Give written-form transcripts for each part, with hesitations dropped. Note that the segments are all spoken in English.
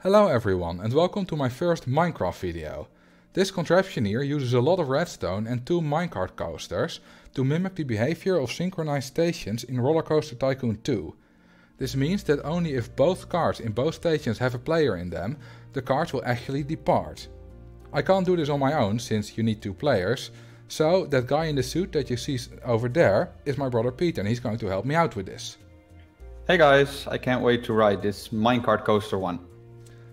Hello everyone and welcome to my first Minecraft video. This contraption here uses a lot of redstone and two minecart coasters to mimic the behavior of synchronized stations in RollerCoaster Tycoon 2. This means that only if both carts in both stations have a player in them, the carts will actually depart. I can't do this on my own since you need two players, so that guy in the suit that you see over there is my brother Peter and he's going to help me out with this. Hey guys, I can't wait to ride this minecart coaster one.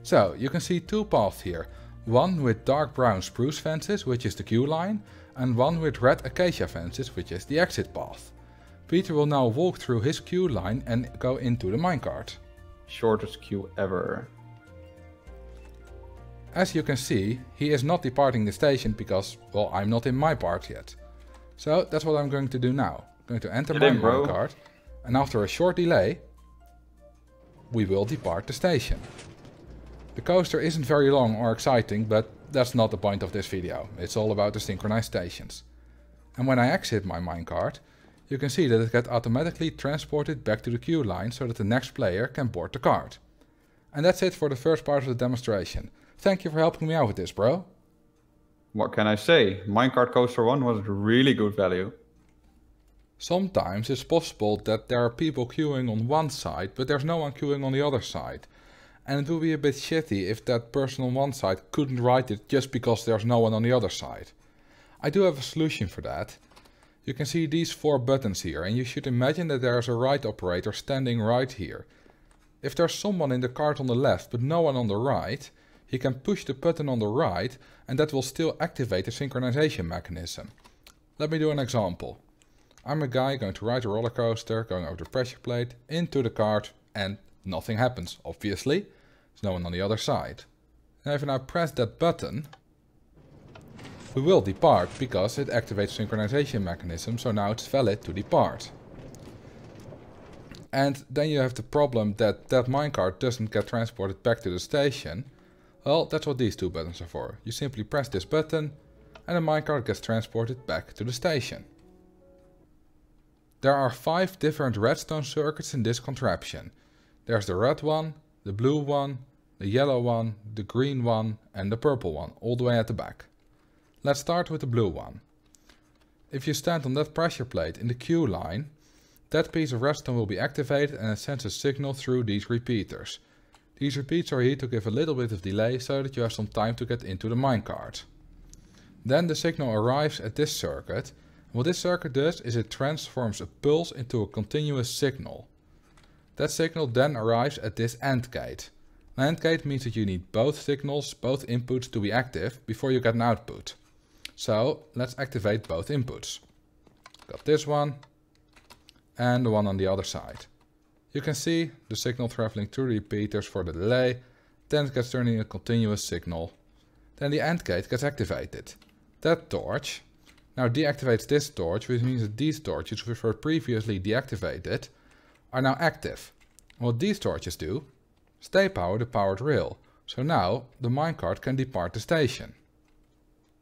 So, you can see two paths here. One with dark brown spruce fences, which is the queue line, and one with red acacia fences, which is the exit path. Peter will now walk through his queue line and go into the minecart. Shortest queue ever. As you can see, he is not departing the station because, well, I'm not in my part yet. So, that's what I'm going to do now. I'm going to enter my minecart, and after a short delay, we will depart the station. The coaster isn't very long or exciting, but that's not the point of this video. It's all about the synchronized stations. And when I exit my minecart, you can see that it gets automatically transported back to the queue line so that the next player can board the cart. And that's it for the first part of the demonstration. Thank you for helping me out with this, bro. What can I say? Minecart Coaster 1 was really good value. Sometimes it's possible that there are people queuing on one side, but there's no one queuing on the other side. And it would be a bit shitty if that person on one side couldn't ride it just because there's no one on the other side. I do have a solution for that. You can see these four buttons here and you should imagine that there's a ride operator standing right here. If there's someone in the cart on the left but no one on the right, he can push the button on the right and that will still activate the synchronization mechanism. Let me do an example. I'm a guy going to ride a roller coaster, going over the pressure plate, into the cart, and nothing happens, obviously. There's no one on the other side. Now if I now press that button, we will depart because it activates the synchronization mechanism, so now it's valid to depart. And then you have the problem that that minecart doesn't get transported back to the station. Well, that's what these two buttons are for. You simply press this button and the minecart gets transported back to the station. There are 5 different redstone circuits in this contraption. There's the red one, the blue one, the yellow one, the green one and the purple one, all the way at the back. Let's start with the blue one. If you stand on that pressure plate in the queue line, that piece of redstone will be activated and it sends a signal through these repeaters. These repeaters are here to give a little bit of delay so that you have some time to get into the minecart. Then the signal arrives at this circuit. What this circuit does is it transforms a pulse into a continuous signal. That signal then arrives at this AND gate. An AND gate means that you need both signals, both inputs to be active before you get an output. So let's activate both inputs. Got this one and the one on the other side. You can see the signal traveling through the repeaters for the delay, then it gets turned into a continuous signal. Then the AND gate gets activated. That torch now deactivates this torch, which means that these torches, which were previously deactivated, are now active. What these torches do is they power the powered rail, so now the minecart can depart the station.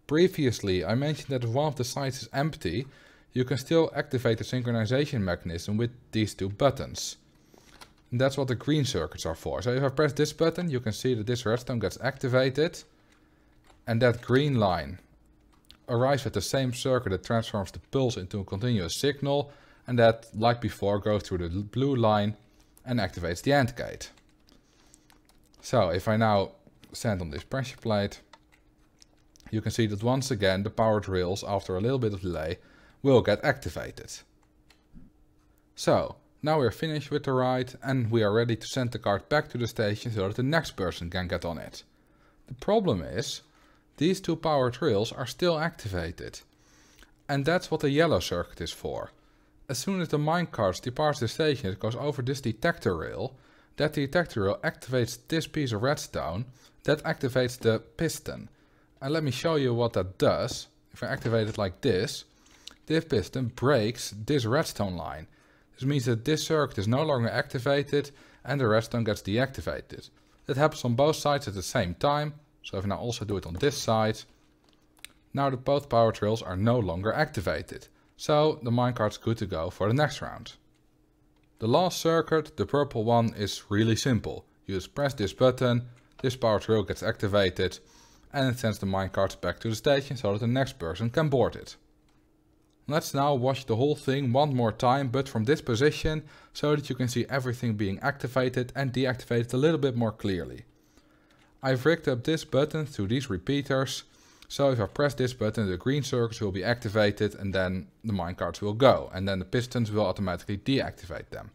Previously I mentioned that if one of the sides is empty, you can still activate the synchronization mechanism with these two buttons. And that's what the green circuits are for. So if I press this button, you can see that this redstone gets activated and that green line arrives at the same circuit that transforms the pulse into a continuous signal, and that, like before, goes through the blue line and activates the AND gate. So if I now stand on this pressure plate, you can see that once again the powered rails, after a little bit of delay, will get activated. So now we're finished with the ride and we are ready to send the cart back to the station so that the next person can get on it. The problem is, these two powered rails are still activated. And that's what the yellow circuit is for. As soon as the minecart departs the station, it goes over this detector rail. That detector rail activates this piece of redstone. That activates the piston. And let me show you what that does. If I activate it like this piston breaks this redstone line. This means that this circuit is no longer activated and the redstone gets deactivated. That happens on both sides at the same time. So if I now also do it on this side, now both power rails are no longer activated. So the minecart's good to go for the next round. The last circuit, the purple one, is really simple. You just press this button, this powered rail gets activated and it sends the minecart back to the station so that the next person can board it. Let's now watch the whole thing one more time, but from this position, so that you can see everything being activated and deactivated a little bit more clearly. I've rigged up this button through these repeaters, so if I press this button the green circuits will be activated and then the minecarts will go, and then the pistons will automatically deactivate them.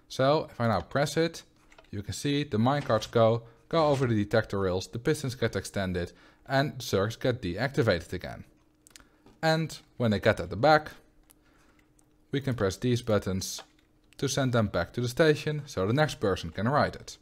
So if I now press it, you can see the minecarts go over the detector rails, the pistons get extended and the circuits get deactivated again. And when they get at the back, we can press these buttons to send them back to the station so the next person can ride it.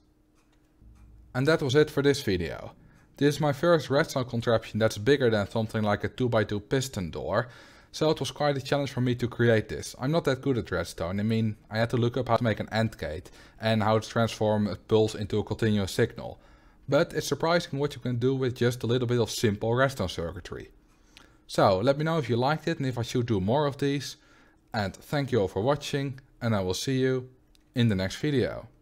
And that was it for this video. This is my first redstone contraption that's bigger than something like a 2x2 piston door, so it was quite a challenge for me to create this. I'm not that good at redstone. I mean, I had to look up how to make an AND gate and how to transform a pulse into a continuous signal. But it's surprising what you can do with just a little bit of simple redstone circuitry. So let me know if you liked it and if I should do more of these. And thank you all for watching, and I will see you in the next video.